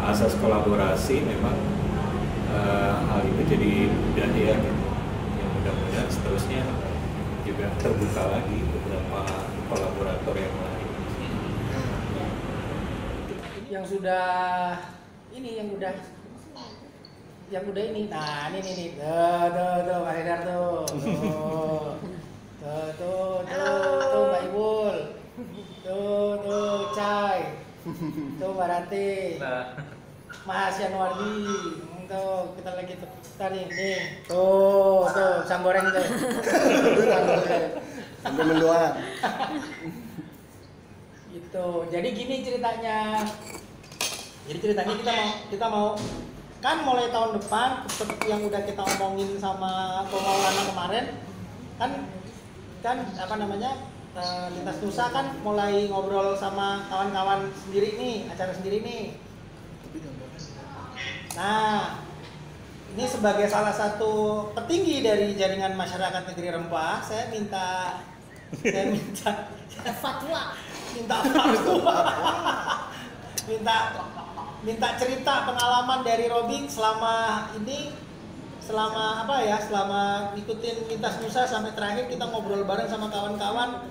asas kolaborasi, memang hal itu jadi mudah ya gitu. Yang mudah-mudahan seterusnya juga terbuka lagi beberapa kolaborator yang lain. Yang sudah ini, yang udah ini. Nah, ini nih. Tuh, Mas Edar tuh. Tuh, Mbak Ibul. Tuh, Cai. Tuh, Mbak Ranti. Mas Yanwardi. Tuh, kita lagi tuh. Nih. Tuh, pisang goreng tuh. Sampai mendoan. Gitu. Jadi gini ceritanya. Kita mau kan mulai tahun depan seperti yang udah kita omongin sama Maulana kemarin kan apa namanya Lintas Nusa kan mulai ngobrol sama kawan-kawan sendiri nih, acara sendiri nih. Nah, ini sebagai salah satu petinggi dari jaringan masyarakat negeri Rempah, saya minta fatwa. Minta cerita pengalaman dari Robby selama ini selama apa ya, selama ngikutin Lintas Nusa sampai terakhir kita ngobrol bareng sama kawan-kawan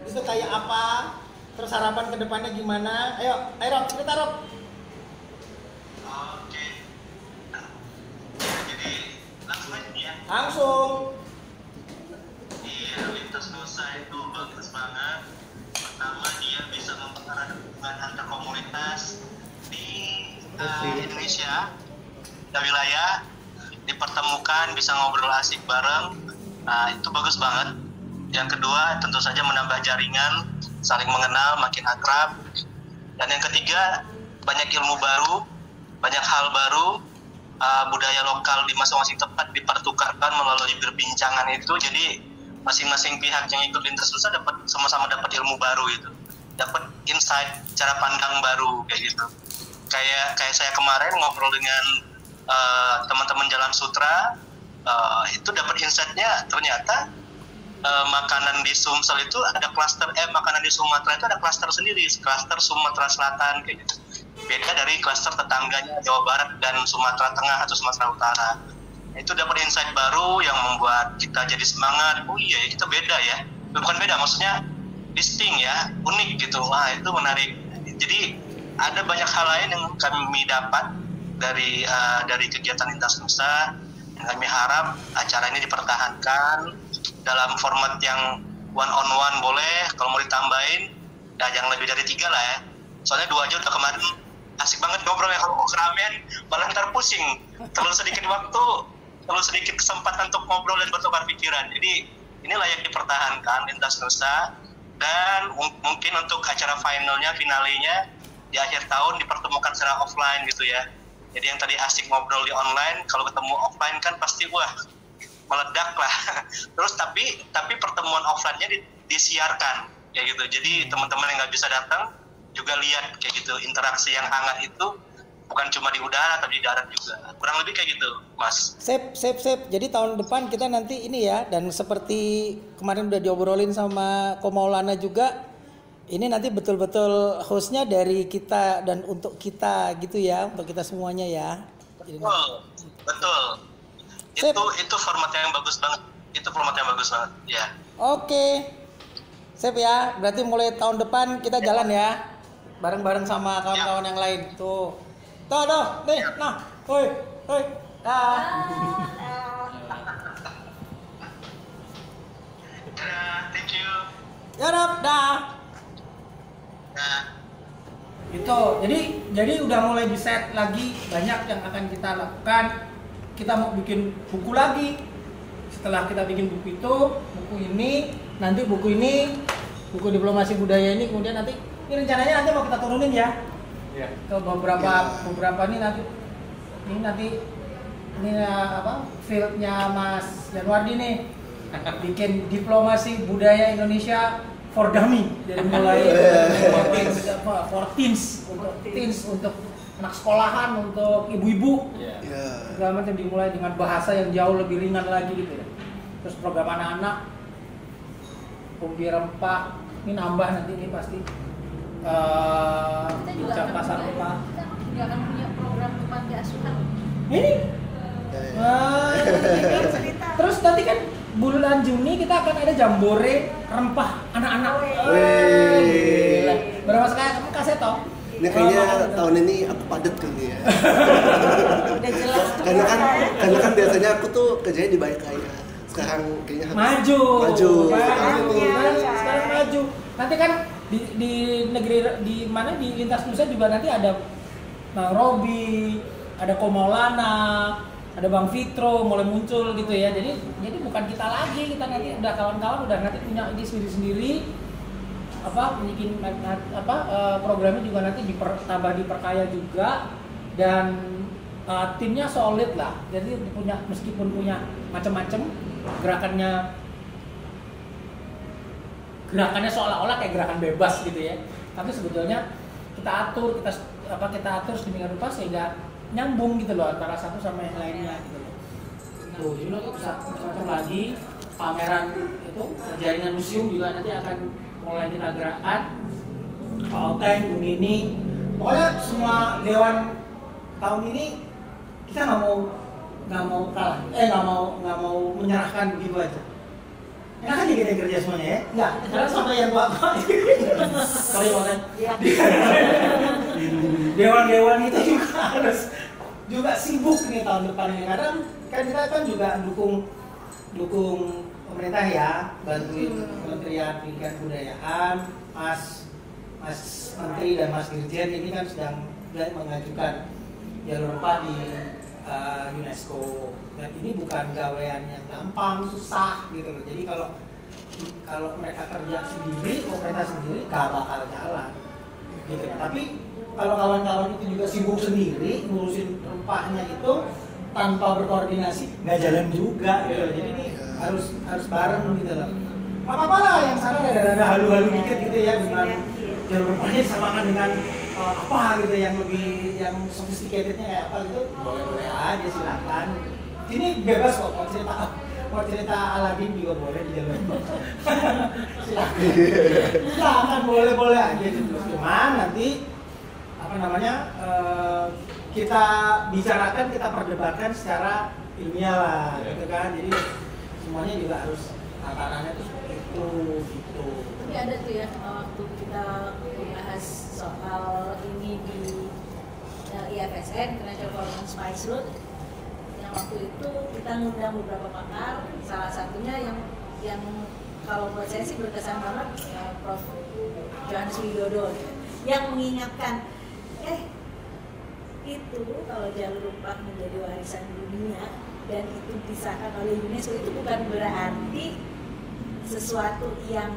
itu kayak apa, terus harapan kedepannya gimana? Ayo Rob, cerita Rob. Oke. Jadi langsung aja ya. Langsung. Iya, Lintas Nusa itu bagus banget. Pertama dia bisa mempererat hubungan antar komunitas di Indonesia dan wilayah, dipertemukan, bisa ngobrol asik bareng. Nah, itu bagus banget. Yang kedua, tentu saja menambah jaringan, saling mengenal, makin akrab. Dan yang ketiga, banyak ilmu baru, banyak hal baru, budaya lokal di masing-masing tempat dipertukarkan melalui perbincangan itu. Jadi masing-masing pihak yang ikut Lintas Nusa sama-sama dapat ilmu baru itu, dapat insight, cara pandang baru kayak gitu. Kayak saya kemarin ngobrol dengan teman-teman Jalan Sutra, itu dapat insight-nya ternyata makanan di Sumsel itu ada klaster makanan di Sumatera itu ada klaster sendiri, klaster Sumatera Selatan kayak gitu. Beda dari klaster tetangganya Jawa Barat dan Sumatera Tengah atau Sumatera Utara. Itu dapat insight baru yang membuat kita jadi semangat. Oh iya, kita beda ya. Bukan beda, maksudnya distinct ya, unik gitu. Wah, itu menarik. Jadi ada banyak hal lain yang kami dapat dari kegiatan Lintas Nusa. Kami harap acara ini dipertahankan dalam format yang one on one boleh, kalau mau ditambahin ya jangan lebih dari 3 lah ya. Soalnya 2 aja udah kemarin asik banget ngobrol ya, kalau keramaian malah ntar pusing. Terlalu sedikit waktu, terlalu sedikit kesempatan untuk ngobrol dan bertukar pikiran. Jadi ini layak dipertahankan Lintas Nusa, dan mungkin untuk acara finalenya di akhir tahun dipertemukan secara offline gitu ya. Jadi yang tadi asik ngobrol di online, kalau ketemu offline kan pasti wah meledak lah. Terus tapi pertemuan offline-nya disiarkan kayak gitu. Jadi teman-teman yang nggak bisa datang juga lihat kayak gitu, interaksi yang hangat itu bukan cuma di udara tapi di darat juga. Kurang lebih kayak gitu, Mas. Sip. Jadi tahun depan kita nanti ini ya, dan seperti kemarin udah diobrolin sama Ko Maulana juga, ini nanti betul-betul hostnya dari kita dan untuk kita gitu ya, untuk kita semuanya ya. Betul. Itu format yang bagus banget. Ya. Oke. Sip ya. Berarti mulai tahun depan kita jalan ya. Bareng-bareng sama kawan-kawan yang lain. Tuh. Nih. Nah. Hoi. Dah. Thank you. Ya, Rob. Dah. Itu jadi udah mulai di set lagi, banyak yang akan kita lakukan. Kita mau bikin buku lagi. Setelah kita bikin buku itu, buku ini buku diplomasi budaya ini, kemudian nanti ini rencananya nanti mau kita turunin ya. Iya. Ke beberapa ini nanti fieldnya Mas Janwardi nih, bikin diplomasi budaya Indonesia for dummy, dari mulai for teens, untuk anak sekolahan, untuk ibu-ibu, segala macam, dimulai dengan bahasa yang jauh lebih ringan lagi gitu ya. Terus program anak-anak, Umbi Rempah, ini nambah nanti ini pasti. Kita juga akan Pasar punya, Rempah. kita juga akan punya program panti asuhan. Ini. Terus nanti kan bulan Juni kita akan ada jambore rempah anak-anak. Gila. Berapa sekali kamu kasih tau? Ini kayaknya tahun ini aku padat kali ya. Udah jelas tuh. Karena kan biasanya aku tuh kerjanya di Baikaya. Sekarang kayaknya Maju. Makanya. Sekarang maju. Nanti kan di negeri di mana di Lintas Nusa juga nanti ada Bang Robi, ada Ko Maulana, ada Bang Fitro mulai muncul gitu ya. Jadi bukan kita lagi, kita nanti udah kawan-kawan udah nanti punya ide sendiri-sendiri. Bikin programnya juga nanti tambah diperkaya juga, dan timnya solid lah. Jadi meskipun punya macam-macam gerakannya seolah-olah kayak gerakan bebas gitu ya. Tapi sebetulnya kita atur sedemikian rupa sehingga nyambung gitu loh antara satu sama yang lainnya gitu loh. Tuh, ini satu lagi pameran itu jaringan museum juga nanti akan mulai kita gerakan. Tank ini, pokoknya semua dewan tahun ini kita nggak mau kalah, nggak mau menyerahkan begitu aja. Enak aja kita kerja semuanya ya, nggak? Karena sampai yang tua-tua, sorry banget. Dewan-dewan itu juga harus sibuk nih tahun depan ini, karena kan kita kan juga dukung pemerintah ya, bantuin Kementerian Pendidikan Kebudayaan, Mas Menteri dan Mas Dirjen ini kan sedang mengajukan jalur rempah di UNESCO, dan ini bukan gawean yang gampang, susah gitu loh. Jadi kalau mereka kerja sendiri, pemerintah sendiri gak bakal jalan gitu. Tapi kalau kawan-kawan itu juga sibuk sendiri ngurusin rempahnya itu tanpa berkoordinasi nggak jalan juga gitu. Jadi ini harus bareng gitu loh. Apa-apa lah yang sana ada halu-halu dikit gitu ya, dengan jalur rempahnya disamakan dengan apa gitu yang lebih sophisticatednya kayak apa gitu, boleh aja silakan. Ini bebas kok, mau cerita Aladin juga boleh di jalur silakan, boleh aja gitu. Cuman nanti kita bicarakan, kita perdebatkan secara ilmiah lah gitu kan. Jadi semuanya juga harus tatarannya tuh seperti itu gitu. Tapi ada tuh ya waktu kita bahas soal ini di IFSN, International Forum on Spice Route, yang waktu itu kita ngundang beberapa pakar, salah satunya yang kalau buat saya sih berkesan banget Prof. Johannes Widodo yang mengingatkan itu kalau jalur rempah menjadi warisan dunia dan itu disahkan oleh UNESCO, itu bukan berarti sesuatu yang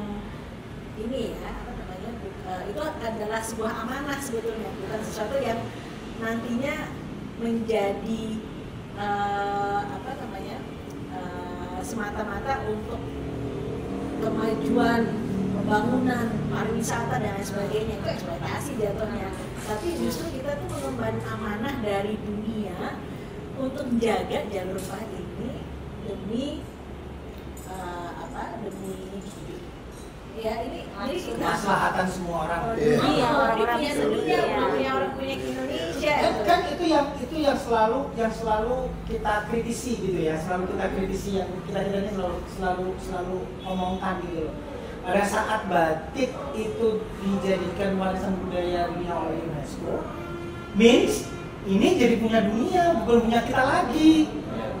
ini ya, itu adalah sebuah amanah sebetulnya, bukan sesuatu yang nantinya menjadi semata-mata untuk kemajuan pembangunan pariwisata dan lain sebagainya, itu eksploitasi jatuhnya. Tapi justru kita tuh mengemban amanah dari dunia untuk menjaga jalur rempah ini demi ya ini jadi kita maslahatan semua orang. Iya, orang-orang sedunia, orang punya Indonesia. Kan itu yang selalu kita kritisi gitu ya, selalu kita kritisi, yang kita selalu omongkan gitu loh. Pada saat batik itu dijadikan warisan budaya dunia oleh UNESCO, means ini jadi punya dunia, bukan punya kita lagi.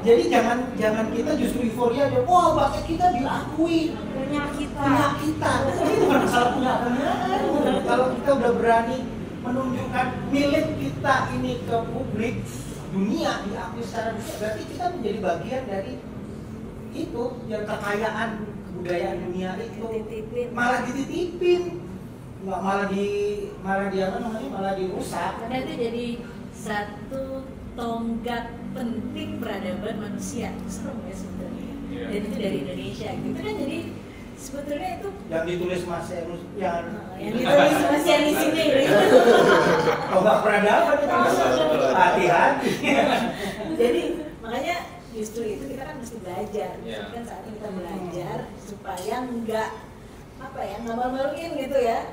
Jadi jangan kita justru euforia aja, wah batik kita diakui punya kita. Ini bukan masalah punya. Kalau kita udah berani menunjukkan milik kita ini ke publik dunia, diakui secara dunia, berarti kita menjadi bagian dari itu, yang kekayaan kebudayaan dunia itu. Malah dititipin, nggak malah dirusak. Karena itu jadi satu tonggak penting peradaban manusia. Serem ya sebenarnya. Dan itu dari Indonesia gitu kan, jadi sebetulnya itu yang ditulis Mas Enus yang ditulis Mas yang di sini tonggak peradaban itu, hati-hati. Jadi makanya justru itu kita kan mesti belajar. Kan saat ini kita belajar supaya nggak malu-maluin gitu ya.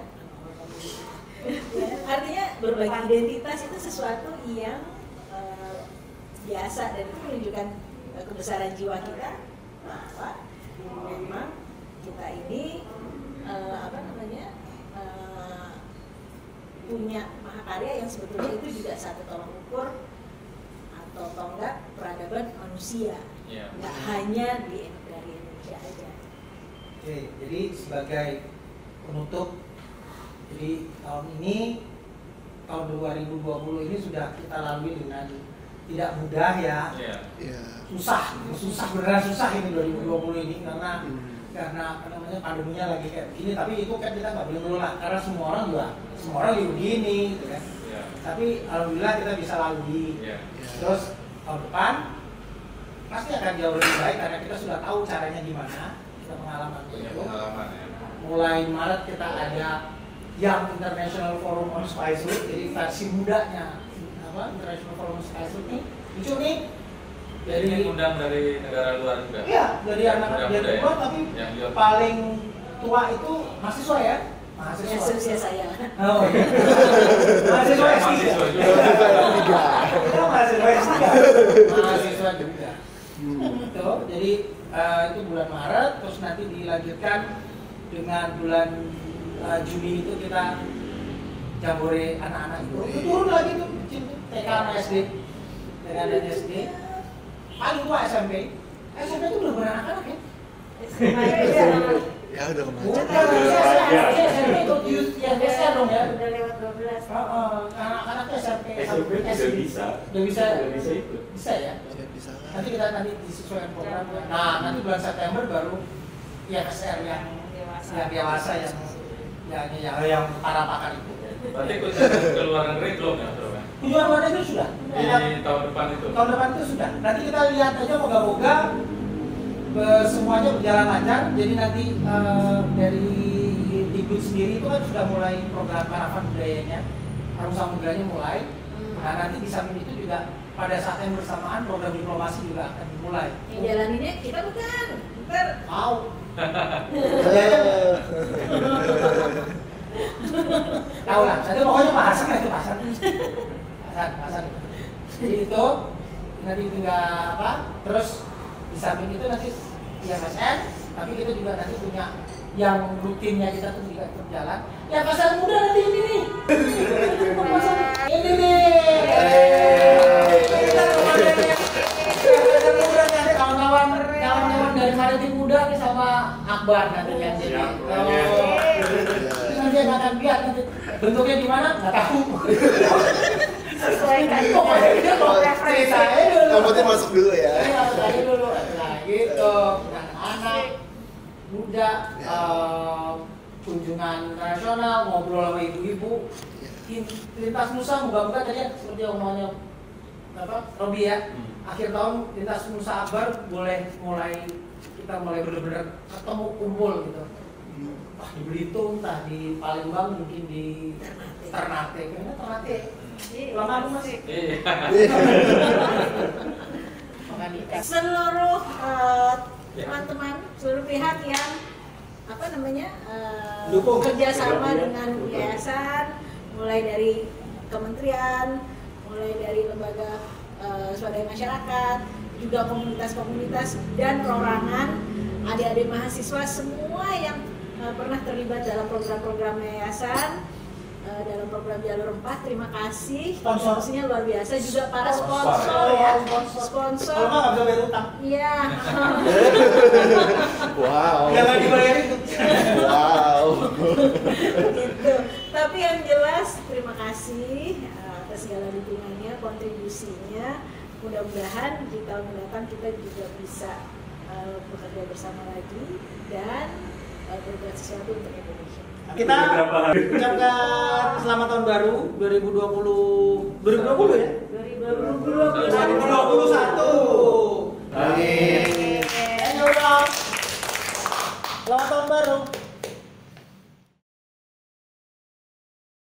Artinya berbagi identitas itu sesuatu yang biasa, dan itu menunjukkan kebesaran jiwa kita bahwa memang kita ini punya mahakarya yang sebetulnya itu juga satu tolak ukur atau tonggak peradaban manusia, nggak hanya dari Indonesia aja. Oke, jadi sebagai penutup, jadi tahun 2020 ini sudah kita lalui dengan tidak mudah ya. Susah beneran susah ini 2020 ini karena pandeminya lagi kayak begini. Tapi itu kan kita nggak boleh menolak, karena semua orang juga begini gitu kan. Tapi alhamdulillah kita bisa lalui. Terus tahun depan pasti akan jauh lebih baik karena kita sudah tahu caranya gimana, kita pengalaman itu. Mulai Maret kita ada Young International Forum on Spice Route, jadi versi mudanya International Forum on Spice Route nih lucu nih, dari undang dari negara luar juga. Iya, dari anak dari luar, tapi paling tua itu mahasiswa ya. Mahasiswa saya. Oh, iya. Mahasiswa S3. Kita mahasiswa S3. Mahasiswa mahasiswa juga. Gitu. Jadi itu bulan Maret, terus nanti dilanjutkan dengan bulan Juni itu kita jambore anak-anak itu turun lagi tuh TK sama SD, TK dan SD. Paling tua SMP itu udah beranak-anak ya. Ya udah kemarin. Bukan, SMP itu youth yang besar dong ya. Udah lewat 12. Anak-anak SMP udah bisa itu. Bisa ya. Bisa. Nanti disesuaikan programnya. Nah, nanti bulan September baru IFSR yang dewasa yang para pakar itu. Berarti kunjungan ke luar negeri belum ya, Bro? Kunjungan luar negeri sudah. Di tahun depan itu. Tahun depan itu sudah. Nanti kita lihat aja moga-moga semuanya berjalan lancar. Jadi nanti dari Dikbud sendiri itu kan sudah mulai program karavan budayanya, Arung Samudranya mulai. Nah, nanti di samping itu juga pada saat yang bersamaan program diplomasi juga akan dimulai. Yang jalaninnya kita bukan. Ntar Mau. Tahu lah, nanti pokoknya bahasan itu bahasan. Jadi itu nanti tinggal apa? Terus di samping itu nanti IMSN, tapi kita juga nanti punya yang rutinnya kita tuh juga berjalan. Ya pasar muda nanti ini nih. Ini nih. Pasar muda nanti kawan-kawan dari Maritim Muda nih sama Akbar nanti yang jadi. Nanti yang akan lihat nanti bentuknya gimana nggak tahu. sesuaikan Pokoknya kita mau referensi saya dulu. Yang penting masuk dulu ya. Saya dulu. Nah gitu. Anak muda kunjungan internasional, ngobrol sama ibu-ibu, lintas Nusa moga-moga tadi ya, seperti omongannya Robi ya, akhir tahun lintas Nusa Akbar kita mulai benar-benar ketemu kumpul gitu. Wah di Belitung, entah di Palembang, mungkin di Ternate, kayaknya Ternate. Lama lu masih. Seluruh teman-teman, seluruh pihak yang kerjasama dengan yayasan, mulai dari kementerian, mulai dari lembaga swadaya masyarakat, juga komunitas-komunitas dan perorangan, adik-adik mahasiswa semua yang pernah terlibat dalam program-program yayasan, dalam program Jalur 4, terima kasih. Sponsornya luar biasa, juga para sponsor ya. Sponsor. Kalau nggak bisa bayar utang. Iya. Wow. Jangan dibayarin tuh. Wow. Gitu. Tapi yang jelas terima kasih atas segala dukungannya, kontribusinya. Mudah-mudahan di tahun mendatang kita juga bisa bekerja bersama lagi dan berbuat sesuatu untuk Indonesia. Kita ucapkan selamat tahun baru 2020 ya? 2021. Amin. Selamat tahun baru.